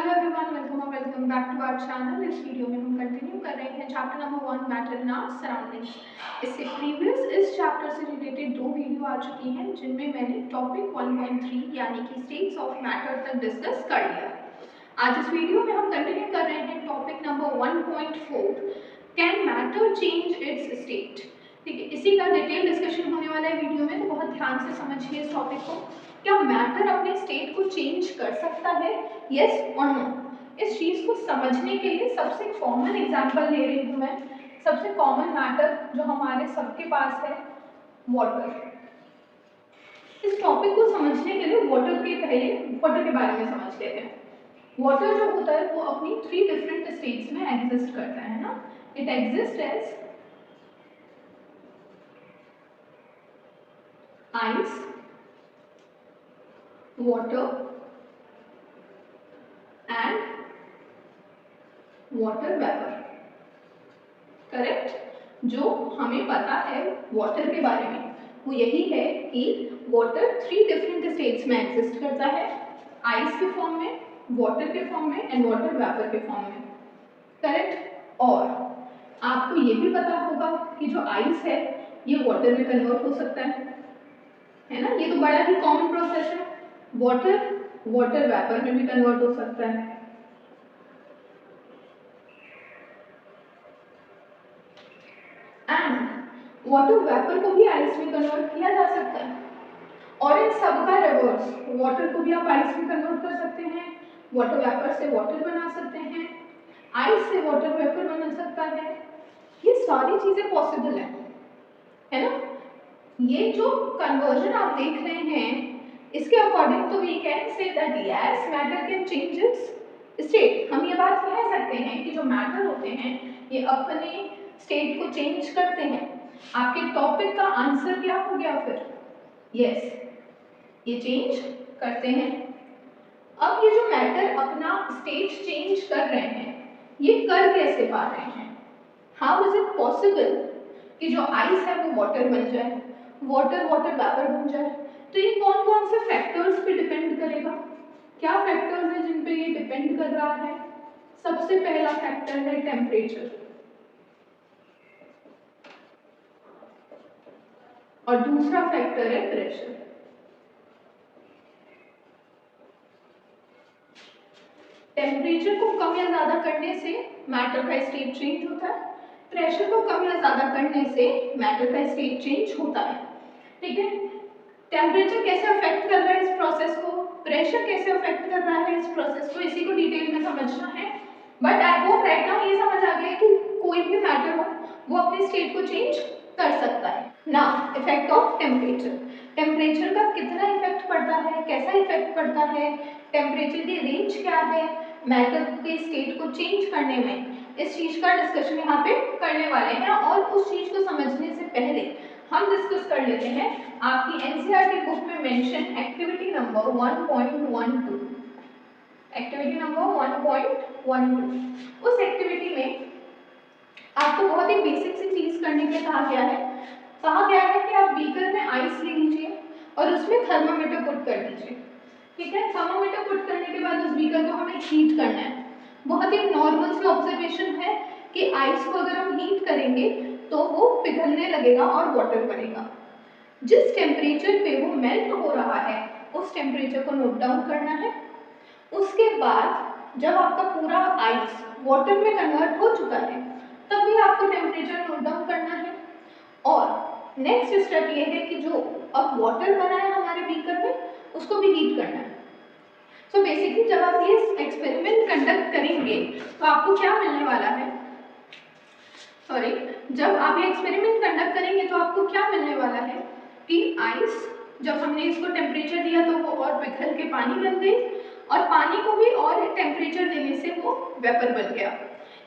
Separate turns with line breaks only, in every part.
Hello everyone, welcome back to our channel. इस video में हम कंटिन्यू कर रहे हैं chapter number 1 matter in our surroundings. इससे प्रीवियस इस चैप्टर से रिलेटेड 2 वीडियो आ चुकी हैं जिनमें मैंने टॉपिक 1.3 यानी कि स्टेट्स ऑफ मैटर तक डिस्कस कर लिया। आज इस वीडियो में हम कंटिन्यू कर रहे हैं topic number 1.4 can matter change its state. ठीक है, इसी का डिटेल डिस्कशन होने वाला है वीडियो में, तो बहुत ध्यान से समझिए इस टॉपिक को। क्या मैटर अपने स्टेट को चेंज कर सकता है, यस और नो? इस चीज को समझने के लिए सबसे कॉमन एग्जांपल ले रही हूँ मैं। सबसे कॉमन मैटर जो हमारे सबके पास है, वाटर। इस टॉपिक को समझने के लिए वाटर के बारे में समझ लेते हैं। वाटर जो होता है वो अपनी 3 डिफरेंट स्टेट्स में एग्जिस्ट करता है ना। It exist as ice, water and water vapor। Correct? जो हमें पता है वाटर के बारे में वो यही है कि वाटर 3 डिफरेंट स्टेट्स में एग्जिस्ट करता है, आइस के फॉर्म में, वाटर के फॉर्म में एंड वाटर वेपर के फॉर्म में। करेक्ट? और आपको ये भी पता होगा कि जो आइस है ये वाटर में कन्वर्ट हो सकता है ना। ये तो बड़ा ही कॉमन प्रोसेस है। वाटर वेपर में भी कन्वर्ट हो सकता है। एंड वाटर वेपर को भी आइस में कन्वर्ट किया जा सकता है। और इन सब का रिवर्स, वाटर को भी आप आइस में कन्वर्ट कर सकते हैं, वाटर वेपर से वाटर बना सकते हैं, आइस से वाटर वेपर बना सकता है। ये सारी चीजें पॉसिबल है ना। ये जो कन्वर्जन आप देख रहे हैं इसके अकॉर्डिंग तो we can say that yes matter can change its state. हम ये बात कह सकते हैं कि जो मैटर होते हैं ये अपने स्टेट को चेंज करते हैं। आपके टॉपिक का आंसर क्या हो गया फिर? यस, ये चेंज करते हैं। अब ये जो मैटर अपना स्टेट चेंज कर रहे हैं ये कर कैसे पा रहे हैं? हाउ इज इट पॉसिबल कि जो आइस है वो वाटर बन जाए, वाटर वेपर बन जाए? तो ये कौन कौन से फैक्टर्स पे डिपेंड करेगा? क्या फैक्टर्स है जिन पे ये डिपेंड कर रहा है? सबसे पहला फैक्टर है टेम्परेचर और दूसरा फैक्टर है प्रेशर। टेम्परेचर को कम या ज्यादा करने से मैटर का स्टेट चेंज होता है, प्रेशर को कम या ज्यादा करने से मैटर का स्टेट चेंज होता है। ठीक है, टेम्परेचर कैसे अफेक्ट कर रहा है इस प्रोसेस को, प्रेशर कैसे अफेक्ट कर रहा है इस प्रोसेस को, इसी को डिटेल में समझना है। But I hope right now ये समझ आ गया कि कोई भी मैटर हो वो अपने स्टेट को चेंज कर सकता है। Now effect of temperature. Temperature का कितना इफेक्ट पड़ता है, कैसा इफेक्ट पड़ता है, टेम्परेचर की रेंज क्या है मैटर के स्टेट को चेंज करने में, इस चीज का डिस्कशन यहाँ पे करने वाले हैं। और उस चीज को समझने से पहले हम डिस्कस कर लेते हैं आपकी एनसीईआरटी बुक में mention activity number 1.12। Activity number 1.12, उस एक्टिविटी में आपको बहुत ही बेसिक सी चीज करने के लिए कहा गया है। कहा गया है कि आप बीकर में आइस ले लीजिए और उसमें थर्मामीटर पुट कर दीजिए। ठीक है, थर्मामीटर पुट करने के बाद उस बीकर को हमें हीट करना है। बहुत ही नॉर्मल सी ऑब्जर्वेशन है कि आइस को अगर हम हीट करेंगे तो वो पिघलने लगेगा और वाटर बनेगा। जिस टेम्परेचर पे वो मेल्ट हो रहा है उस टेम्परेचर को नोट डाउन करना है। उसके बाद जब आपका पूरा आइस वाटर में कन्वर्ट हो चुका है तब भी आपको टेम्परेचर नोट डाउन करना है। और नेक्स्ट स्टेप ये है कि जो अब वाटर बना है हमारे बीकर में उसको भी हीट करना है। सो बेसिकली जब आप ये एक्सपेरिमेंट कंडक्ट करेंगे तो आपको क्या मिलने वाला है, जब आप ये एक्सपेरिमेंट कंडक्ट करेंगे तो आपको क्या मिलने वाला है कि आइस जब हमने इसको टेम्परेचर दिया तो वो और पिघल के पानी बन गई और पानी को भी और टेम्परेचर देने से वो वेपर बन गया।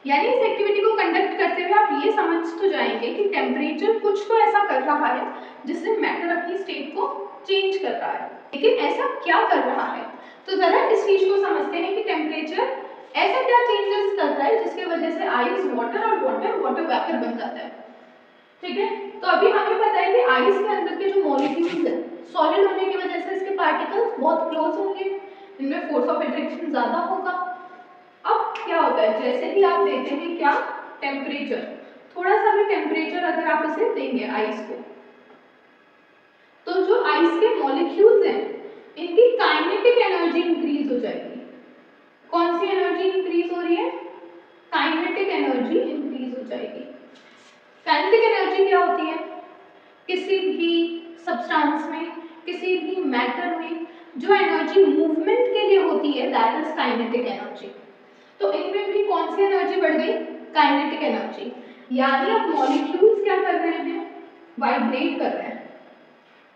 यानी इस एक्टिविटी को कंडक्ट करते हुए आप ये समझ तो जाएंगे कि टेम्परेचर कुछ तो ऐसा कर रहा है जिससे मैटर अपनी स्टेट को चेंज कर रहा है। लेकिन ऐसा क्या कर रहा है, तो जरा इस चीज को समझते हैं कि टेम्परेचर ऐसा क्या चेंजेस कर रहा है जिसके वजह से आइस वाटर और वाटर वेपर बन जाता है। ठीक है, तो अभी हमें पता है कि आइस के अंदर के जो मॉलिक्यूल्स है सॉलिड होने की वजह से इसके पार्टिकल्स बहुत क्लोज होंगे, इनमें फोर्स ऑफ अट्रैक्शन ज्यादा होगा। होता है, जैसे कि आप देते हैं क्या, टेम्परेचर, थोड़ा सा भी टेम्परेचर अगर आप इसे देंगे आइस को, तो जो आइस के मॉलिक्यूल्स हैं इनकी काइनेटिक एनर्जी इंक्रीज हो जाएगी। कौन सी एनर्जी इंक्रीज हो रही है, काइनेटिक एनर्जी इंक्रीज हो जाएगी। काइनेटिक एनर्जी क्या होती है, किसी भी सब्सटेंस में, किसी भी मैटर में जो एनर्जी मूवमेंट के लिए होती है, दैट इज काइनेटिक एनर्जी। तो इनमें भी कौन सी एनर्जी बढ़ गई, काइनेटिक एनर्जी। यानी अब मॉलिक्यूल्स क्या कर रहे हैं, वाइब्रेट कर रहे हैं,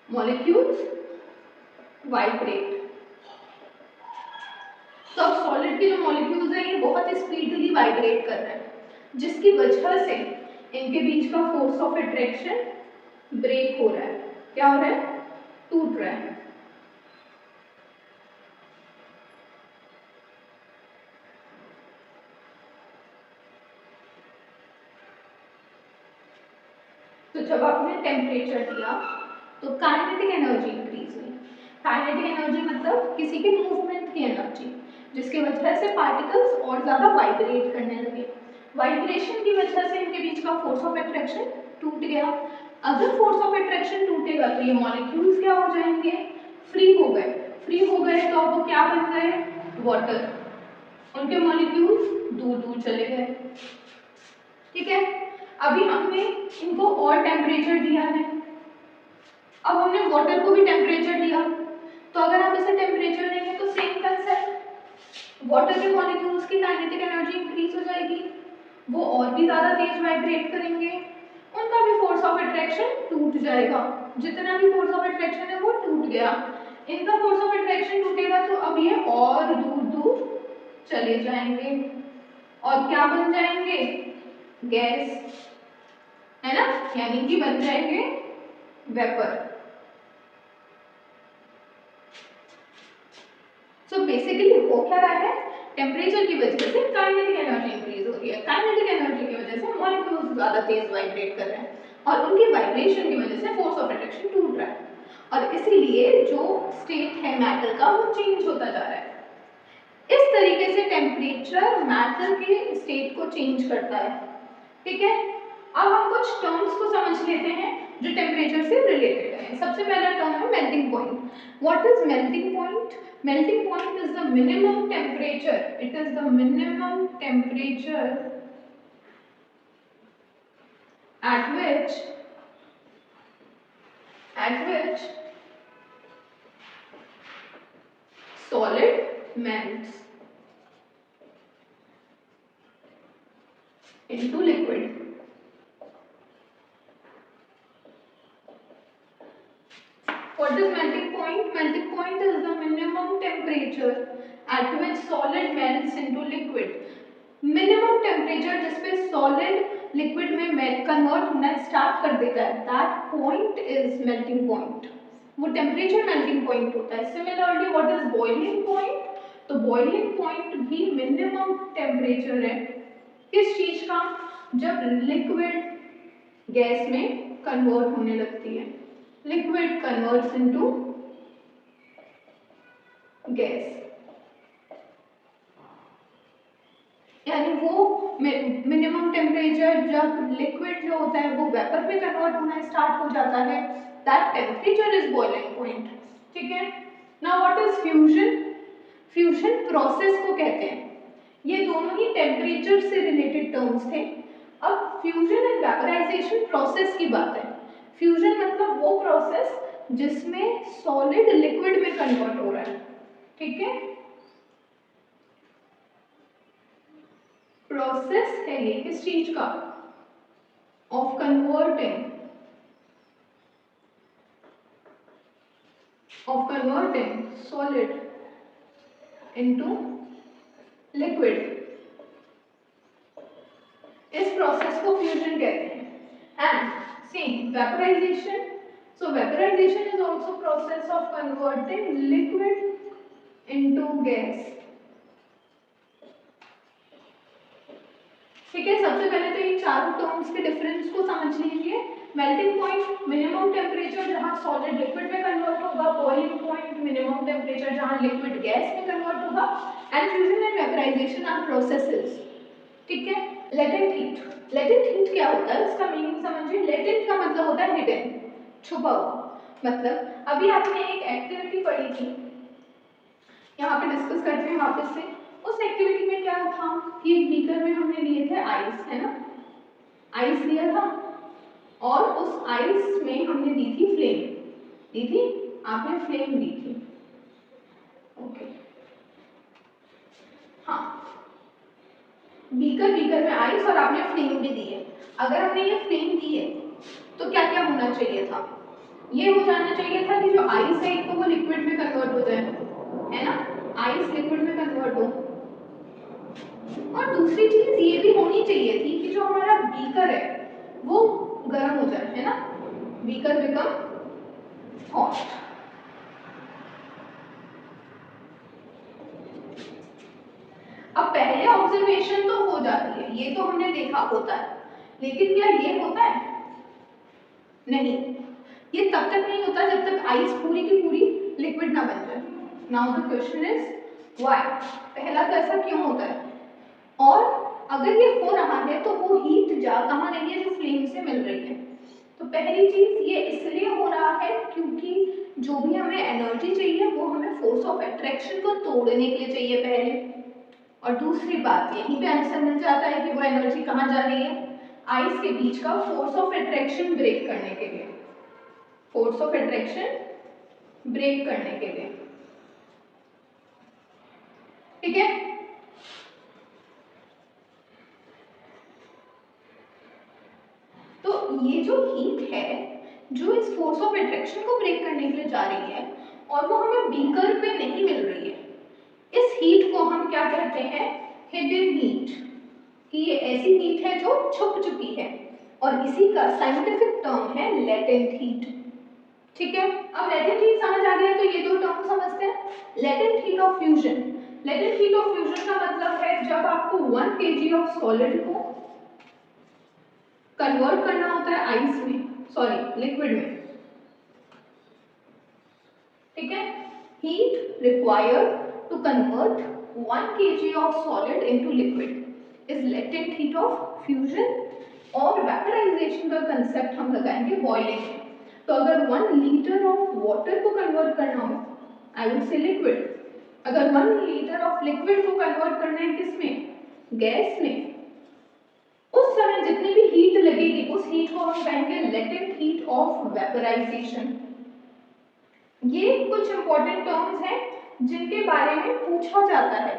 मॉलिक्यूल्स वाइब्रेट। तो अब सॉलिड के जो मॉलिक्यूल्स हैं ये बहुत स्पीडली वाइब्रेट कर रहे हैं, जिसकी वजह से इनके बीच का फोर्स ऑफ अट्रैक्शन ब्रेक हो रहा है। क्या हो रहा है, टूट रहा है। तो जब आपने टेम्परेचर दिया तो काइनेटिक एनर्जी इंक्रीज हुई। काइनेटिक एनर्जी मतलब किसी के मूवमेंट की एनर्जी, जिसकी वजह से पार्टिकल्स और ज्यादा वाइब्रेट करने लगे। वाइब्रेशन की वजह से इनके बीच का फोर्स ऑफ अट्रैक्शन टूट गया। अगर फोर्स ऑफ अट्रैक्शन टूटेगा तो ये मॉलिक्यूल्स क्या हो जाएंगे, फ्री हो गए। फ्री हो गए तो अब वो क्या बन गए, वाटर। उनके मॉलिक्यूल्स दूर दूर चले गए। ठीक है, अभी हमने इनको और टेम्परेचर दिया है, अब हमने वाटर को भी टेम्परेचर दिया, तो अगर आप इसे टेम्परेचर देंगे तो सेम कंसेप्ट, वाटर के मॉलिक्यूल्स की काइनेटिक एनर्जी इंक्रीज हो जाएगी, वो और भी ज्यादा तेज वाइब्रेट करेंगे, उनका भी फोर्स ऑफ अट्रैक्शन टूट जाएगा। जितना भी फोर्स ऑफ अट्रैक्शन है वो टूट गया। इनका फोर्स ऑफ अट्रैक्शन टूटेगा तो अब ये और दूर दूर चले जाएंगे और क्या बन जाएंगे, गैस, है ना, यानी कि बन जाएंगे वेपर। सो बेसिकली हो क्या रहा है, टेम्परेचर की वजह से काइनेटिक एनर्जी इंक्रीज हो रही है। काइनेटिक एनर्जी की वजह से मॉलिक्यूल्स ज्यादा तेज वाइब्रेट कर रहे हैं और उनकी वाइब्रेशन की वजह से फोर्स ऑफ अट्रैक्शन टूट रहा है और इसीलिए जो स्टेट है मैटर का वो चेंज होता जा रहा है। इस तरीके से टेम्परेचर मैटर के स्टेट को चेंज करता है। ठीक है, अब हम कुछ टर्म्स को समझ लेते हैं जो टेम्परेचर से रिलेटेड है। सबसे पहला टर्म है melting point. What is melting point, melting point is the minimum temperature, it is the minimum temperature at which solid melts into liquid. What is melting point? Melting point is the minimum temperature at which solid melts into liquid. Minimum temperature जिस पे solid liquid में convert होना start कर देता है, that point is melting point. वो temperature melting point होता है। Similarly what is boiling point, तो बॉइलिंग पॉइंट भी मिनिमम टेम्परेचर है किस चीज का, जब लिक्विड गैस में कन्वर्ट होने लगती है, लिक्विड कन्वर्ट्स इनटू गैस, यानी वो मिनिमम टेम्परेचर जब लिक्विड जो होता है वो वेपर में कन्वर्ट होना स्टार्ट हो जाता है, that temperature is boiling point. ठीक है, now what is fusion, fusion process को कहते हैं। ये दोनों ही टेम्परेचर से रिलेटेड टर्म्स थे। अब फ्यूजन एंड वेपराइजेशन प्रोसेस की बात है। फ्यूजन मतलब वो प्रोसेस जिसमें सॉलिड लिक्विड में कन्वर्ट हो रहा है। ठीक है, प्रोसेस है ये किस चीज का, of converting solid into liquid. इस प्रोसेस को फ्यूजन कहते हैं। And same vaporisation, so vaporisation is also process of converting liquid into gas. ठीक है, सबसे पहले तो ये चारों टर्म्स के डिफरेंस को समझ लीजिए। मेल्टिंग पॉइंट मिनिमम टेम्परेचर जहां सॉलिड लिक्विड में कन्वर्ट होगा, बॉइलिंग पॉइंट मिनिमम टेम्परेचर जहां लिक्विड गैस में कन्वर्ट होगा, and fusion and vaporisation are processes ठीक है। लेटेंट हीट, लेटेंट हीट क्या होता है उसका मीनिंग समझिए। लेटेंट का मतलब होता है हिडन, छुपा हुआ। मतलब अभी आपने एक एक्टिविटी पढ़ी थी, यहाँ पे डिस्कस करते हैं वापस से। उस एक्टिविटी में क्या था कि एक बीकर में हमने लिए थे आइस, है ना, आइस लिया था और उस आइस में हमने दी थी फ्लेम, दी थी, आपने फ्लेम दी थी। ओके हाँ, बीकर में आइस और आपने फ्लेम भी दी है। अगर हमने ये फ्लेम दी है तो क्या क्या होना चाहिए था, ये हो जाना चाहिए था कि जो आइस है एक तो वो लिक्विड में कन्वर्ट हो जाए, है ना, आइस लिक्विड में कन्वर्ट हो। और दूसरी चीज ये भी होनी चाहिए थी कि जो हमारा बीकर है वो गर्म हो जाए, है ना, बीकर बिकम हॉट। अब पहले ऑब्जर्वेशन तो हो जाती है, ये तो हमने देखा होता है, लेकिन क्या ये होता है, नहीं, ये तब तक नहीं होता जब तक आइस पूरी की पूरी लिक्विड ना बन जाए। Now the question is why, पहला तो ऐसा क्यों होता है, और अगर ये हो रहा है तो वो हीट जा कहाँ रही है, जो फ्लेम से मिल रही है। तो पहली चीज ये इसलिए हो रहा है क्योंकि जो भी हमें एनर्जी चाहिए वो हमें फोर्स ऑफ अट्रैक्शन को तोड़ने के लिए चाहिए पहले। और दूसरी बात यहीं पे आंसर मिल जाता है कि वो एनर्जी कहाँ जा रही है, आइस के बीच का फोर्स ऑफ अट्रैक्शन ब्रेक करने के लिए, फोर्स ऑफ अट्रैक्शन ब्रेक करने के लिए। ठीक है, तो ये जो हीट है जो इस फोर्स ऑफ अट्रैक्शन को ब्रेक करने के लिए जा रही है और वो हमें बीकर पे नहीं मिल रही है, इस हीट को हम क्या कहते हैं, हिडन हीट, कि ये ऐसी हीट है जो छुप चुकी है, और इसी का साइंटिफिक टर्म है लेटेंट हीट। ठीक है, अब लेटेंट हीट समझ आ गया तो ये दो टर्म समझते हैं। Latent heat of fusion, latent heat of fusion का मतलब है जब आपको 1 kg ऑफ सॉलिड को कन्वर्ट करना होता है आइस में, सॉरी लिक्विड में, ठीक है, heat required to convert 1 kg of solid into liquid is latent heat of fusion, और वेपराइजेशन का कंसेप्ट हम लगाएंगे बॉइलिंग में। तो अगर 1 लीटर ऑफ वाटर को कन्वर्ट करना हो, आई विल से लिक्विड, अगर 1 लीटर ऑफ लिक्विड को कन्वर्ट करना है किसमें, गैस में, उस समय जितनी भी हीट लगेगी उस हीट को हम कहेंगे लेटेंट हीट ऑफ वेपराइजेशन। ये कुछ इंपॉर्टेंट टर्म्स हैं जिनके बारे में पूछा जाता है,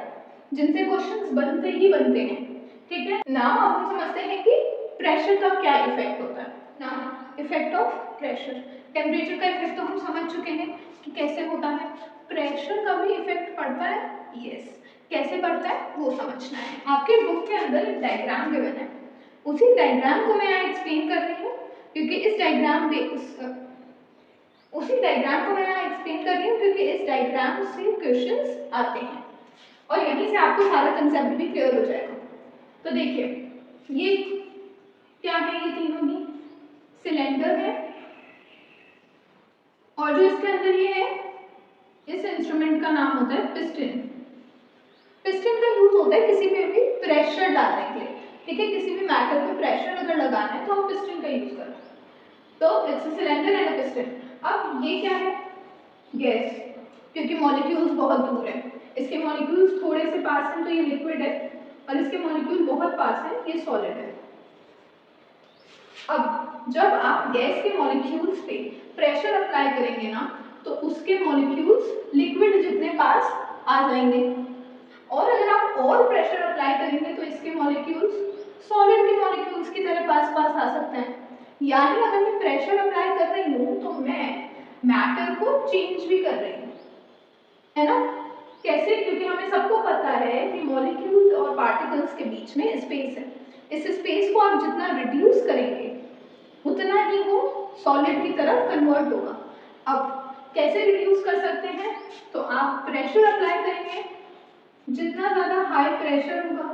जिनसे क्वेश्चंस बनते ही बनते हैं। ठीक है, नाउ अब हम समझते हैं कि प्रेशर का क्या इफेक्ट होता है। Now effect of pressure, temperature का इफेक्ट तो हम समझ चुके हैं कि कैसे होता है, प्रेशर का भी इफेक्ट पड़ता है, यस, कैसे पड़ता है वो समझना है। आपके बुक के अंदर एक डायग्राम गिवन है, उसी डायग्राम को मैं यहाँ एक्सप्लेन कर रही हूँ क्योंकि इस डायग्राम उसी डायग्राम को मैं यहाँ एक्सप्लेन कर रही हूँ क्योंकि इस डायग्राम से क्वेश्चंस आते हैं और यहीं से आपको सारा कंसेप्ट भी क्लियर हो जाएगा। तो देखिए ये क्या है, ये तीनों ही सिलेंडर है और जो इसके अंदर ये है, इस इंस्ट्रूमेंट का नाम होता है पिस्टन। पिस्टन का यूज होता है किसी पे भी प्रेशर डालने के लिए, ठीक है, किसी भी मैटर पे प्रेशर अगर लगाना है तो हम पिस्टन का यूज करते हैं। तो it's a cylinder and a piston. अब ये क्या है, गैस, क्योंकि मॉलिक्यूल्स बहुत दूर है, इसके मॉलिक्यूल्स थोड़े से पास हैं तो ये लिक्विड है और इसके मॉलिक्यूल बहुत पास हैं, ये सॉलिड है। अब जब आप गैस के मॉलिक्यूल्स पे प्रेशर अप्लाई करेंगे ना तो उसके मॉलिक्यूल्स लिक्विड जितने पास आ जाएंगे, और अगर आप और प्रेशर अप्लाई करेंगे तो इसके मॉलिक्यूल्स सॉलिड के मॉलिक्यूल्स की तरह पास पास आ सकते हैं। यानी अगर मैं प्रेशर अप्लाई कर रही हूँ तो मैं मैटर को चेंज भी कर रही हूँ, है ना, कैसे, क्योंकि हमें सबको पता है कि मॉलिक्यूल्स और पार्टिकल्स के बीच में स्पेस है, इस स्पेस को आप जितना रिड्यूस करेंगे उतना ही वो सॉलिड की तरफ कन्वर्ट होगा। अब कैसे रिड्यूस कर सकते हैं, तो आप प्रेशर अप्लाई करेंगे, जितना ज्यादा हाई प्रेशर होगा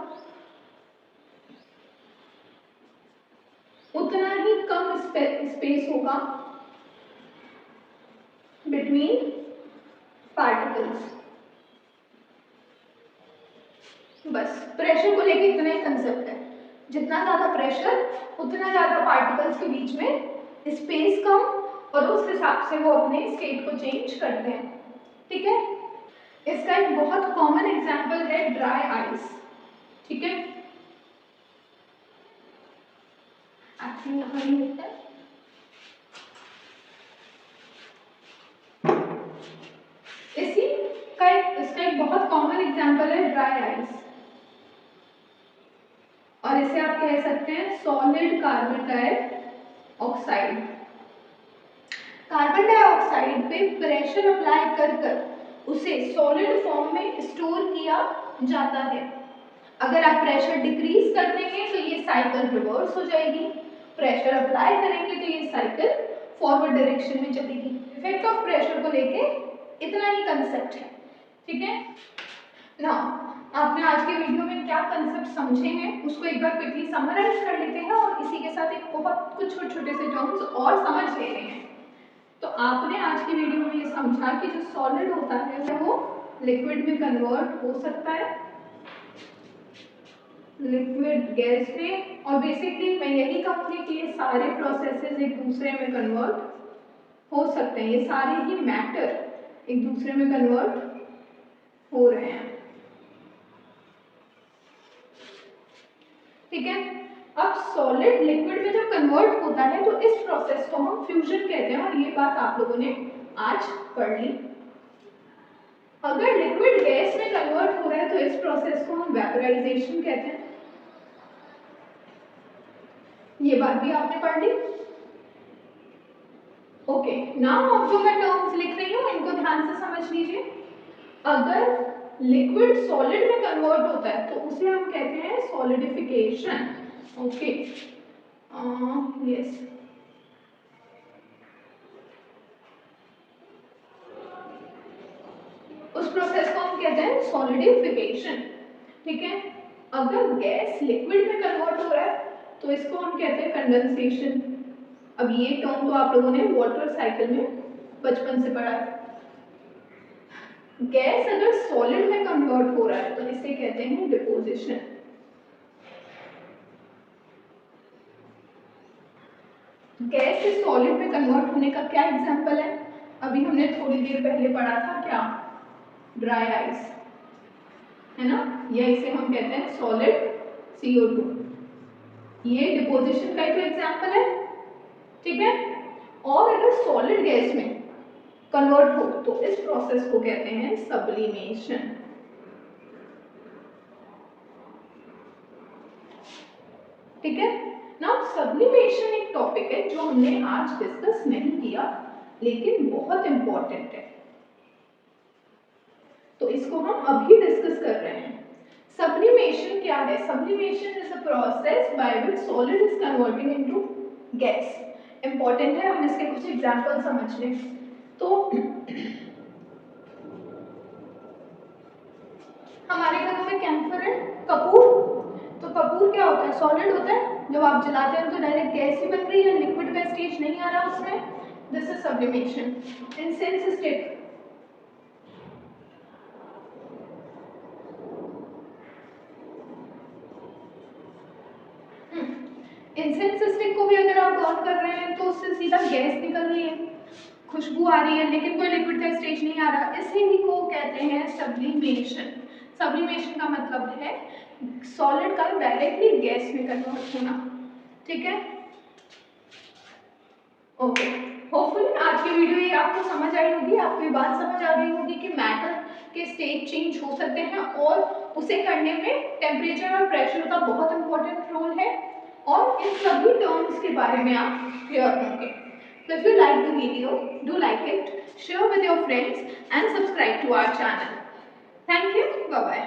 उतना ही कम स्पेस होगा बिटवीन पार्टिकल्स। बस प्रेशर को लेके इतना ही कंसेप्ट है, जितना ज़्यादा प्रेशर उतना ज़्यादा पार्टिकल्स के बीच में स्पेस कम, और उस हिसाब से वो अपने स्टेट को चेंज करते हैं। ठीक है, इसका एक बहुत कॉमन एग्जांपल है ड्राई आइस। ठीक है, एक्चुअली यहाँ नहीं लिखता है, इसका एक बहुत कॉमन एग्जांपल है ड्राई आइस, और इसे आप कह सकते हैं solid carbon dioxide. Carbon dioxide पे प्रेशर अप्लाई कर कर उसे सॉलिड फॉर्म में स्टोर किया जाता है। अगर आप प्रेशर डिक्रीज कर देंगे तो ये साइकिल रिवर्स हो जाएगी, प्रेशर अप्लाई करेंगे तो ये साइकिल फॉरवर्ड डायरेक्शन में चलेगी। इफेक्ट ऑफ प्रेशर को लेके इतना ही कंसेप्ट है। ठीक है ना, आपने आज के वीडियो में क्या कंसेप्ट समझे हैं उसको एक बार क्विकली समराइज कर लेते हैं, और इसी के साथ एक बहुत कुछ छोटे छोटे से टर्म्स और समझ लेते हैं। तो आपने आज की वीडियो में ये समझा कि जो सॉलिड होता है वो लिक्विड में कन्वर्ट हो सकता है, लिक्विड गैस में, और बेसिकली मैं यही कहूँगी कि ये सारे प्रोसेसेस एक दूसरे में कन्वर्ट हो सकते हैं, ये सारे ही मैटर एक दूसरे में कन्वर्ट हो रहे हैं। ठीक है, अब सॉलिड लिक्विड में जब कन्वर्ट होता है तो इस प्रोसेस को हम फ्यूजन कहते हैं, और ये बात आप लोगों ने आज पढ़ ली। अगर लिक्विड गैस में कन्वर्ट हो रहा है तो इस प्रोसेस को हम वेपराइजेशन कहते हैं, ये बात भी आपने पढ़ ली। ओके, नाउ जो मैं टर्म्स लिख रही हूँ इनको ध्यान से समझ लीजिए। अगर लिक्विड सॉलिड में कन्वर्ट होता है तो उसे हम कहते हैं सॉलिडिफिकेशन। ओके, यस, उस प्रोसेस को हम कहते हैं सॉलिडिफिकेशन। ठीक है, अगर गैस लिक्विड में कन्वर्ट हो रहा है तो इसको हम कहते हैं कंडेंसेशन। अब ये टर्म तो आप लोगों ने वाटर साइकिल में बचपन से पढ़ा है। गैस अगर सॉलिड में कन्वर्ट हो रहा है तो इसे कहते हैं डिपोजिशन। गैस से सॉलिड में कन्वर्ट होने का क्या एग्जांपल है? अभी हमने थोड़ी देर पहले पढ़ा था, क्या? ड्राई आइस, है ना, या इसे हम कहते हैं सॉलिड CO2। ये डिपोजिशन का एक एग्जांपल है। ठीक है, और अगर सॉलिड गैस में कन्वर्ट हो तो इस प्रोसेस को कहते हैं सब्लिमेशन। ठीक है ना, सब्लिमेशन एक टॉपिक है जो हमने आज डिस्कस नहीं किया लेकिन बहुत इंपॉर्टेंट है, तो इसको हम अभी डिस्कस कर रहे हैं। सब्लिमेशन क्या है? Sublimation is a process by which solid is converting into gas. Important है, हम इसके कुछ एग्जांपल समझ लें। तो हमारे घरों में कैंफर है, कपूर, तो कपूर क्या होता है? सॉलिड होता है। जब आप जलाते हैं तो डायरेक्ट गैस ही बन रही है, लिक्विड का स्टेज नहीं आ रहा उसमें, this is sublimation. Incense stick, incense stick को भी अगर आप बर्न कर रहे हैं तो उससे सीधा गैस निकल रही है, खुशबू आ रही है, लेकिन कोई लिक्विड का स्टेज नहीं आ रहा, इसी को कहते हैं सब्लिमेशन। सब्लिमेशन का मतलब है सॉलिड का डायरेक्टली गैस में कन्वर्ट होना। ठीक है, ओके, होपफुली आज की वीडियो ये आपको समझ आई होगी, आपको ये बात समझ आ गई होगी कि मैटर के स्टेट चेंज हो सकते हैं और उसे करने में टेम्परेचर और प्रेशर का बहुत इंपॉर्टेंट रोल है, और इन सभी टर्म्स के बारे में आप क्लियर होंगे। So if you like the video, do like it, share with your friends and subscribe to our channel. Thank you. Bye bye.